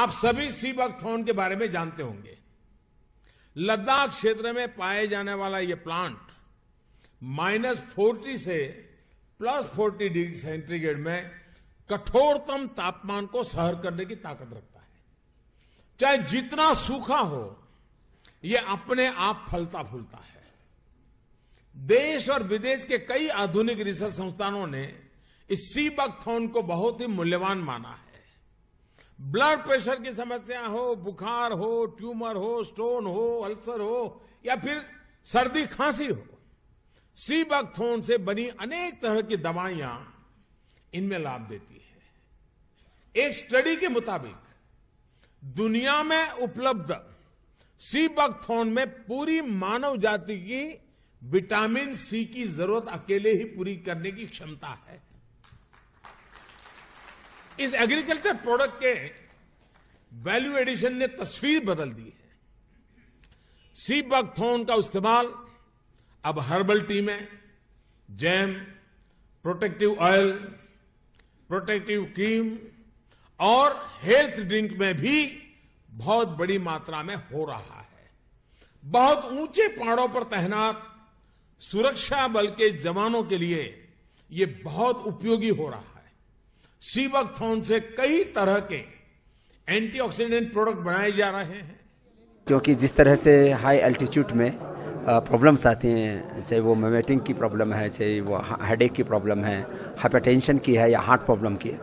आप सभी sea buckthorn के बारे में जानते होंगे। लद्दाख क्षेत्र में पाए जाने वाला यह प्लांट -40 से +40 डिग्री सेंटीग्रेड में कठोरतम तापमान को सहन करने की ताकत रखता है। चाहे जितना सूखा हो, यह अपने आप फलता फूलता है। देश और विदेश के कई आधुनिक रिसर्च संस्थानों ने इस सी बकथॉर्न को बहुत ही मूल्यवान माना है। ब्लड प्रेशर की समस्या हो, बुखार हो, ट्यूमर हो, स्टोन हो, अल्सर हो या फिर सर्दी खांसी हो, सी बकथॉर्न से बनी अनेक तरह की दवाइयां इनमें लाभ देती है। एक स्टडी के मुताबिक दुनिया में उपलब्ध सी बकथॉर्न में पूरी मानव जाति की विटामिन सी की जरूरत अकेले ही पूरी करने की क्षमता है। इस एग्रीकल्चर प्रोडक्ट के वैल्यू एडिशन ने तस्वीर बदल दी है। सी बकथॉर्न का इस्तेमाल अब हर्बल टी में, jam, protective oil, protective cream और हेल्थ ड्रिंक में भी बहुत बड़ी मात्रा में हो रहा है। बहुत ऊंचे पहाड़ों पर तैनात सुरक्षा बल के जवानों के लिए यह बहुत उपयोगी हो रहा है। सी बकथॉर्न से कई तरह के एंटीऑक्सीडेंट प्रोडक्ट बनाए जा रहे हैं। क्योंकि जिस तरह से हाई एल्टीट्यूड में प्रॉब्लम्स आती हैं, चाहे वो वोमिटिंग की प्रॉब्लम है, चाहे वो हेडेक की प्रॉब्लम है, हाइपरटेंशन की है या हार्ट प्रॉब्लम की है,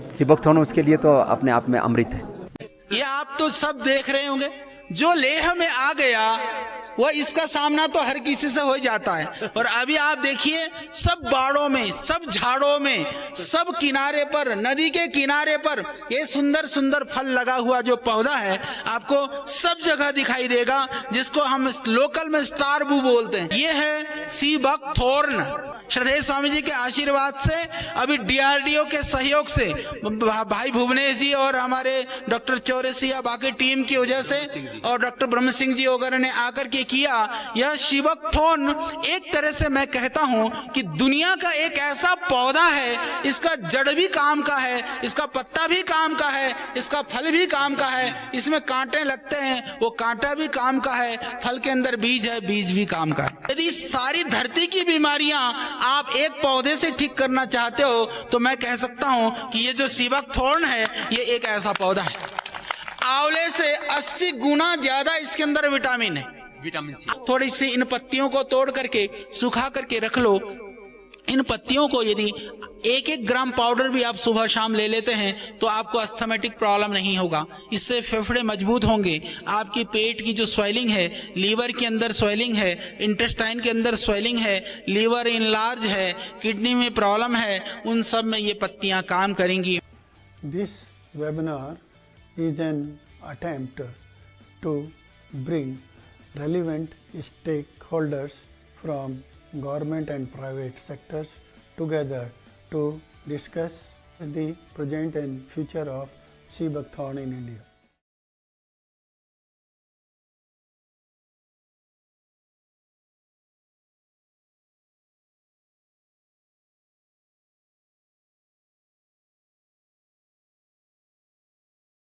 सी बकथॉर्न उसके लिए तो अपने आप में अमृत है। ये आप तो सब देख रहे होंगे, जो लेह में आ गया वह इसका सामना तो हर किसी से हो जाता है। और अभी आप देखिए, सब बाड़ों में, सब झाड़ों में, सब किनारे पर, नदी के किनारे पर ये सुंदर सुंदर फल लगा हुआ जो पौधा है आपको सब जगह दिखाई देगा, जिसको हम लोकल में स्टार बू बोलते हैं। ये है सी बकथॉर्न। श्रद्धेय स्वामी जी के आशीर्वाद से, अभी डीआरडीओ के सहयोग से, भाई भुवनेश जी और हमारे डॉक्टर चौरसी या बाकी टीम की वजह से और डॉक्टर ब्रह्म सिंह जी वगैरह ने आकर के किया, यह सी बकथॉर्न एक तरह से मैं कहता हूं कि दुनिया का एक ऐसा पौधा है, इसका जड़ भी काम का है, इसका पत्ता भी काम का है, इसका फल भी काम का है, इसमें कांटे लगते हैं, वो कांटा भी काम का है, फल के अंदर बीज है, बीज भी काम का है। यदि सारी धरती की बीमारियां आप एक पौधे से ठीक करना चाहते हो तो मैं कह सकता हूं कि ये जो सी बकथॉर्न है, ये एक ऐसा पौधा है। आंवले से 80 गुना ज्यादा इसके अंदर विटामिन है, विटामिन सी। थोड़ी सी इन पत्तियों को तोड़ करके सुखा करके रख लो। इन पत्तियों को यदि 1-1 ग्राम पाउडर भी आप सुबह शाम ले लेते हैं तो आपको अस्थमेटिक प्रॉब्लम नहीं होगा। इससे फेफड़े मजबूत होंगे। आपकी पेट की जो स्वेलिंग है, लीवर के अंदर स्वेलिंग है, इंटेस्टाइन के अंदर स्वेलिंग है, लीवर इनलार्ज है, किडनी में प्रॉब्लम है, उन सब में ये पत्तियां काम करेंगी। This webinar is an attempt to bring relevant stakeholders from government and private sectors together to discuss the present and future of sea buckthorn in India.